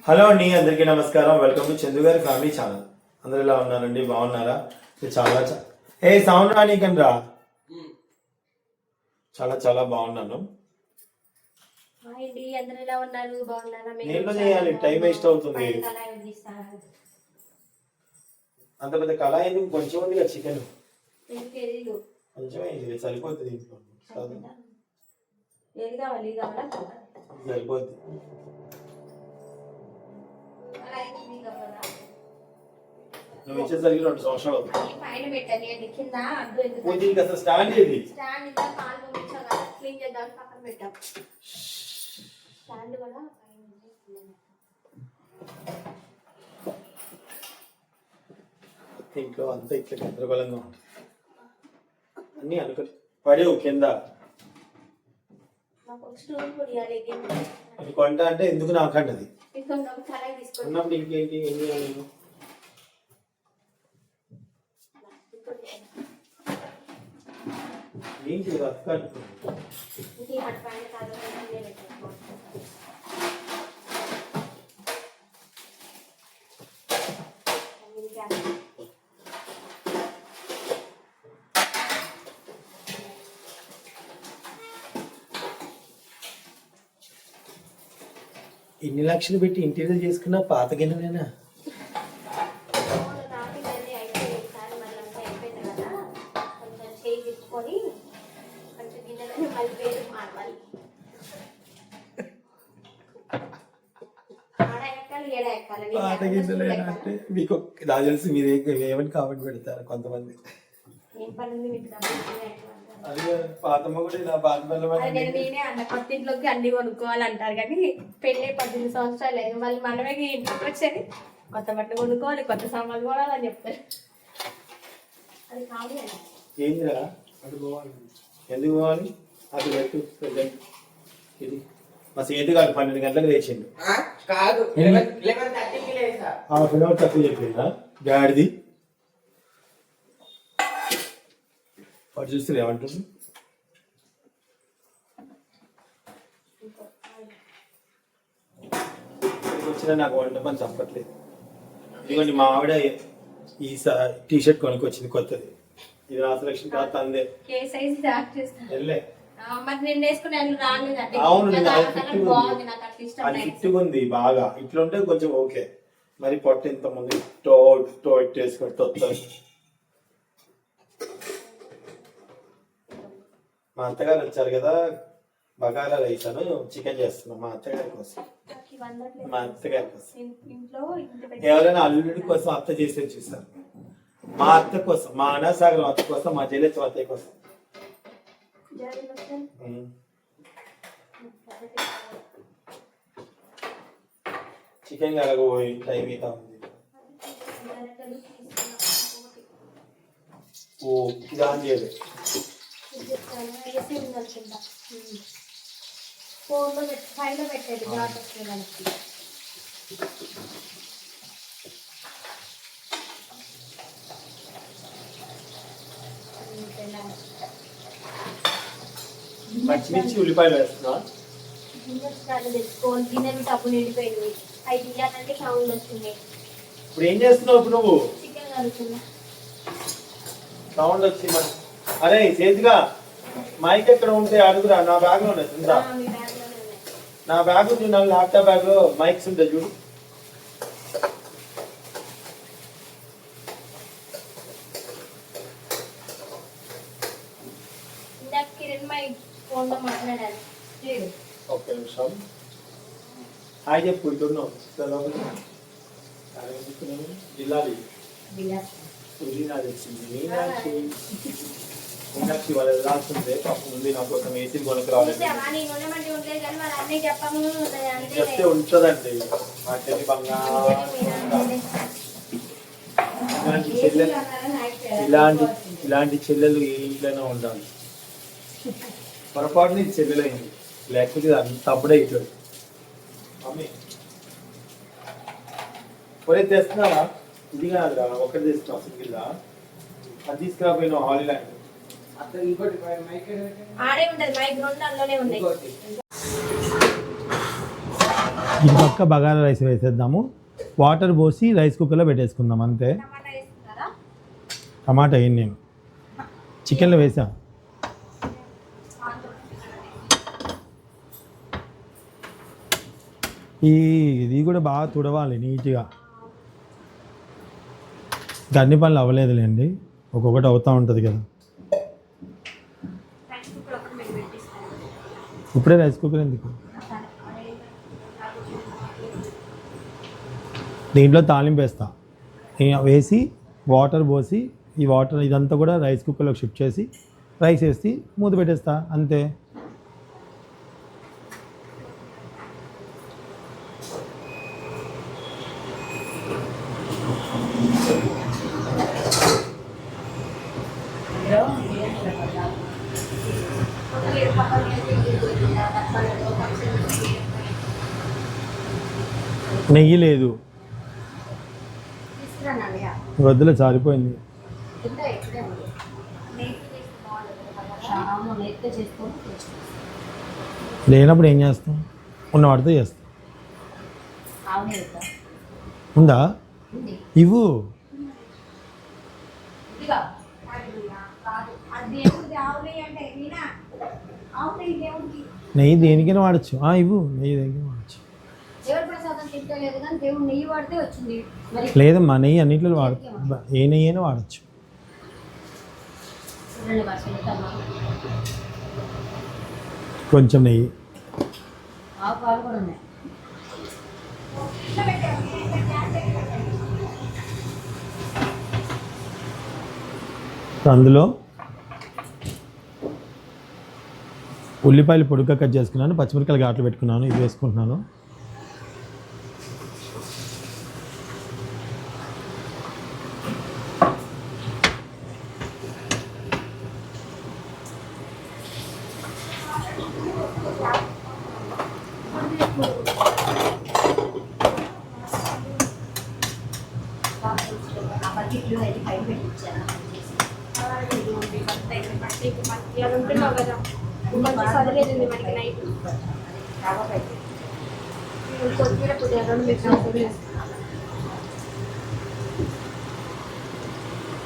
Hello అండి, అందరికీ నమస్కారం. వెల్కమ్ టు చందు గారి ఫ్యామిలీ ఛానల్. అందరు ఎలా ఉన్నారండి? బాగున్నారా? చాలా సౌండ్ రానీకండి రా. చాలా చాలా బాగున్నాను. నేను చేయాలి, టైం వేస్ట్ అవుతుంది. అంత పెద్ద కళ ఎందుకు? కొంచెం ఉంది కదా చికెన్, కొంచెం అయింది, సరిపోతుంది. సరిపోద్ది. నువ్వు ఇచ్చేసరికి 2 సంవత్సరాలు అసలు స్టాండ్ ఏది? ఇంట్లో అంతా ఇట్లా గందరగోళంగా ఉంటుంది. అన్ని అనుకో పడేవు కింద. అది కొంట అంటే ఎందుకు నాకండి? అది ఉన్నప్పుడు ఇంకేంటి? ఏం చేయాలి నేను? ఏంటి అక్క? ఎన్ని లక్షలు పెట్టి ఇంటీరియర్ చేసుకున్నా పాత గిన్నెనేనా? పాత గిన్నెలేనా అంటే మీకు నాకు తెలిసి మీరు ఏమని కామెంట్ పెడతారు కొంతమంది. కొత్తింట్లోకి అన్ని కొనుక్కోవాలంటారు కానీ పెళ్ళి 18 సంవత్సరాలు లేదు. మళ్ళీ మనమే ఇంట్లోకి వచ్చేది కొత్త బట్టలు కొనుక్కోవాలి, కొత్త సామాన్లు కొనాలని చెప్తారు. అది కాదు. ఏందిరా ఎందుకు పోవాలి? అది పెట్టు. ఇది మా సేతు కాదు 12 గంటలకు లేచిండు. పిల్లలు తక్కువ చెప్పిందా గాడిది? వాడు చూస్తే ఏమంటుంది? వచ్చినా నాకు వంట పని చెప్పట్లేదు. ఇదిగోండి మా ఆవిడ ఈ టీషర్ట్ కొనుక్కొచ్చింది కొత్తది. ఇది రాసలక్ష్మి కాదు అందే. అవును, అది ఫిట్గా ఉంది బాగా. ఇట్లుంటే కొంచెం ఓకే. మరి పొట్ట ఇంత ముందు టోట్ వేసుకొని తొత్తారు. మా అత్తగారు వచ్చారు కదా, బగారా రైస్ అని చికెన్ చేస్తున్నాం మా అత్తగారి కోసం. మా అత్తగారి కోసం ఎవరైనా అల్లుడి కోసం అత్త చేసేది చూసారు. మా అత్త కోసం, మా అనాసాగరం అత్త కోసం, మా జయలలిత అత్తయ్య కోసం. చికెన్ కలగబోయి టైం అవుతా ఉంది. ఓ ఇది ఆన్ చేయలేదు. పచ్చిమిర్చి ఉల్లిపాయలు వేస్తున్నా. తెచ్చుకోవాలి, గిన్నెలు టబ్బు నిండిపోయింది. అవి తీయాలంటే సౌండ్ వస్తుంది. ఇప్పుడు ఏం చేస్తున్నావు? ఇప్పుడు నువ్వు చికెన్ కలుపుతున్నా. సౌండ్ వచ్చి అరే చేతిగా మైక్ ఎక్కడ ఉంటే అడుగురా. నా బ్యాగ్ లో ఉన్నాయి. నా బ్యాగ్ ఉంది, నా ల్యాప్టాప్ బ్యాగ్ లో మైక్స్ ఉంటాయి చూడు. ఒక్క నిమిషం. హాయ్ చెప్పు. ఇటున్నావు జిల్లాది మీనాక్షి వాళ్ళు రాస్తుంటే పాపం ఉంది నా కోసం ఏసీ కొనుక్కు రాలేదు. చెప్తే ఉంటుందండి మా చెల్లి బంగారం. ఇలాంటి చెల్లెలు ఏ ఇంట్లోనే ఉండాలి. పొరపాటుని చెల్లెలు అయింది, లేకపోతే అంత అప్పుడే అవుతుంది. మమ్మీ ఒరే తెస్తున్నావా? ఇది కాదురా, ఒకటి తెస్తున్నావు సింగిల్గా. అది తీసుకురాపోయినావు హాలీలాండ్. ఆడే ఉంటది మైక్, 2 అందులోనే ఉన్నాయి. ఇటు పక్క బగారా రైస్ వేసేద్దాము, వాటర్ పోసి రైస్ కుక్కర్లో పెట్టేసుకుందాం అంతే. టమాటా వేసుకున్నారా? టమాటా వేయండి, నేను చికెన్లో వేసా. ఇది కూడా బాగా తుడవాలి నీట్గా. అన్ని పనులు అవ్వలేదులేండి, ఒక్కొక్కటి అవుతూ ఉంటుంది కదా. ఇప్పుడే రైస్ కుక్కర్ ఎందుకు? దీంట్లో తాలింపు వేస్తా, వేసి వాటర్ పోసి ఈ వాటర్ ఇదంతా కూడా రైస్ కుక్కర్లోకి షిఫ్ట్ చేసి రైస్ వేసి మూత పెట్టేస్తా అంతే. నెయ్యి లేదు, వద్దులే చారిపోయింది. లేనప్పుడు ఏం చేస్తాం, ఉన్న వాటితో చేస్తాం. ఉందా? ఇవ్వు. నెయ్యి దేనికైనా వాడచ్చు. ఇవ్వు, నెయ్యి దేనికైనా వాడచ్చు. లేదమ్మా, నెయ్యి అన్నింటిలో ఏ నెయ్యి అయినా వాడచ్చు. కొంచెం నెయ్యి, అందులో ఉల్లిపాయలు పొడుగ్గా కట్ చేసుకున్నాను, పచ్చిమిరపకాయలు ఘాట్లు పెట్టుకున్నాను, ఇవి వేసుకుంటున్నాను.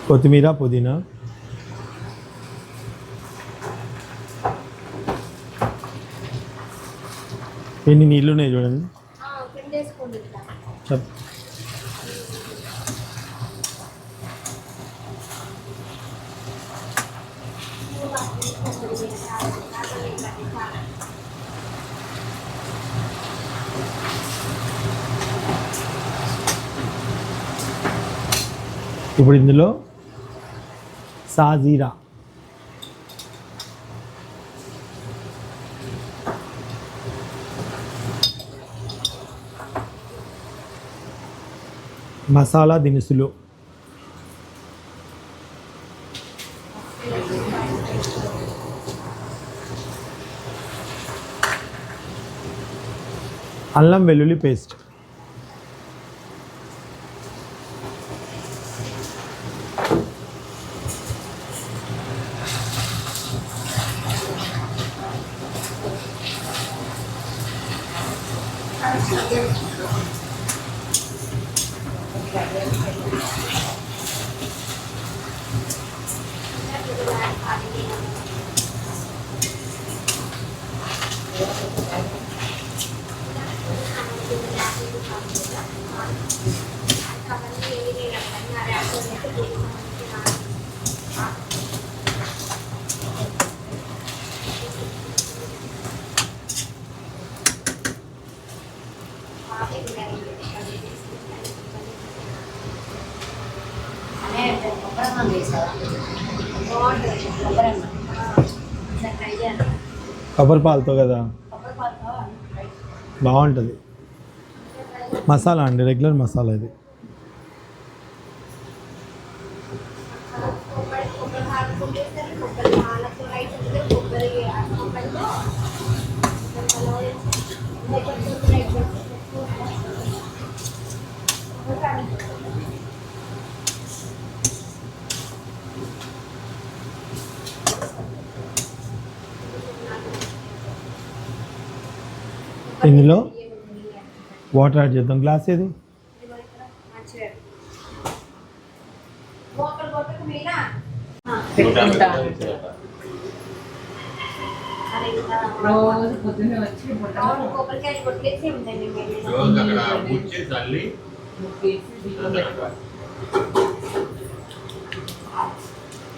కొత్తిమీర, పుదీనా, ఎన్ని నీళ్ళు ఉన్నాయి చూడండి. ఇప్పుడు ఇందులో సాజీరా, మసాలా దినుసులు, అల్లం వెల్లుల్లి పేస్ట్, కొబ్బరి పాలతో కదా బాగుంటుంది. మసాలా అండి, రెగ్యులర్ మసాలా ఇది. ఇందులో వాటర్ యాడ్ చేద్దాం. గ్లాస్ ఏది? రోజు పొద్దున్నే వచ్చి కొబ్బరికాయలు కొట్టేసి ఉంటాయి.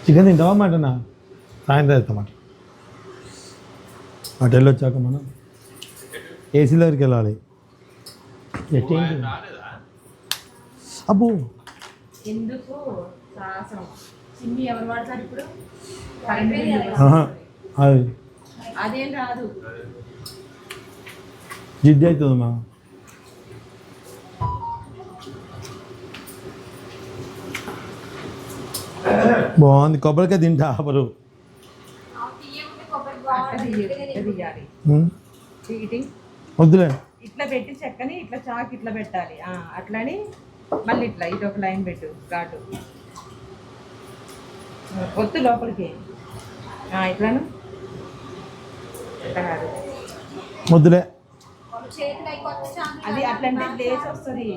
చికెన్ తింటావా మటనా? సాయంత్రం వెళ్తాం అటు వెళ్ళొచ్చాక మనం ఏసీ దగ్గరికి వెళ్ళాలి. ఎట్టేంటి అబ్బో ఎందుకు సాహసం చిన్ని ఎవరు వాడతారు ఇప్పుడు? అది అదేం రాదు. జిడ్డు అవుతుంది మా. బాగుంది. కొబ్బరికాయ తింటా ఆపరు. వద్దులే. ఇట్లా పెట్టి చెక్కని ఇట్లా చాక్ ఇట్లా పెట్టాలి. అట్లని మళ్ళీ ఇట్లా ఇటు ఒక లైన్ పెట్టు ఘాటు ఒత్తు లోపలికి. ఇట్లాను వద్దులే. అది అట్లంటే లేచి వస్తుంది,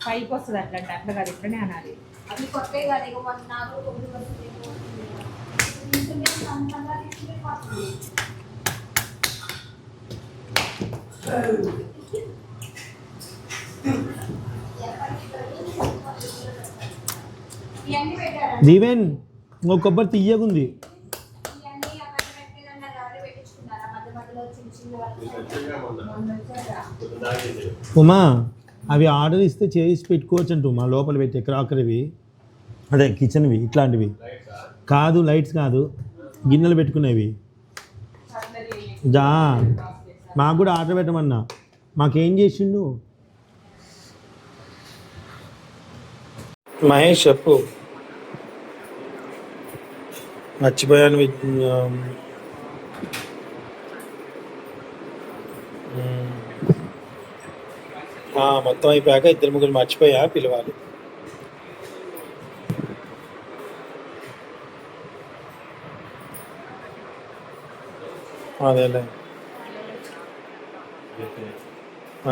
పైకి వస్తుంది. అట్లంటే అట్లా కాదు, ఇట్లనే అనాలి. దీవెన్ ఇంకో కొబ్బరి తీయగుంది. ఉమా అవి ఆర్డర్ ఇస్తే చేసి పెట్టుకోవచ్చు అంటూ మా లోపల పెట్టే క్రాకరీవి, అదే కిచెన్వి ఇట్లాంటివి కాదు, లైట్స్ కాదు, గిన్నెలు పెట్టుకునేవి. మాకు కూడా ఆర్డర్ పెట్టమన్నా, మాకేం చేసిండు మహేష్ చెప్పు. మర్చిపోయాను. మొత్తం అయిపోయాక 2-3 మర్చిపోయా పిలవాలి. అదేలే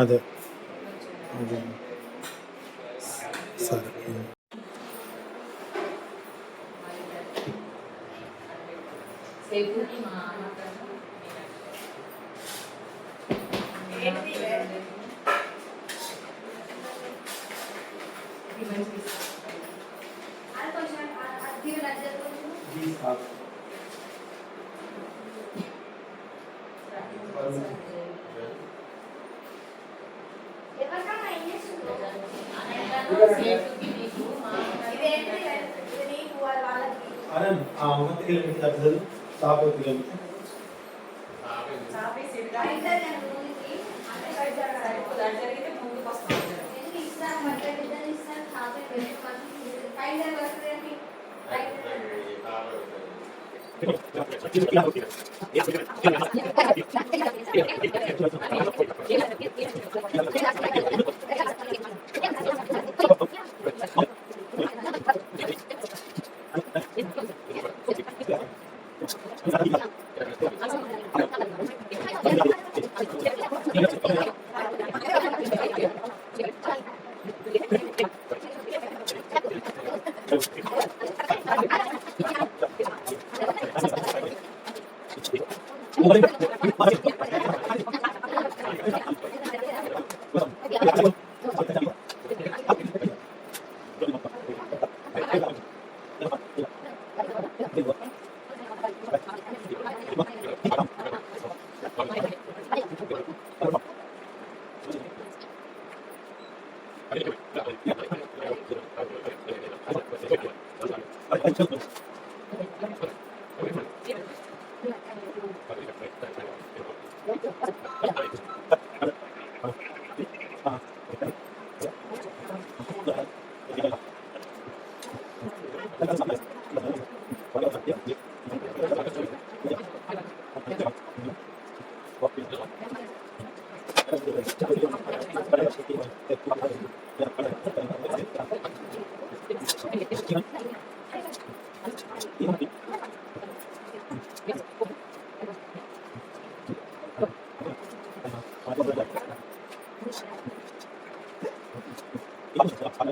అదే అదే సరే. Yeah.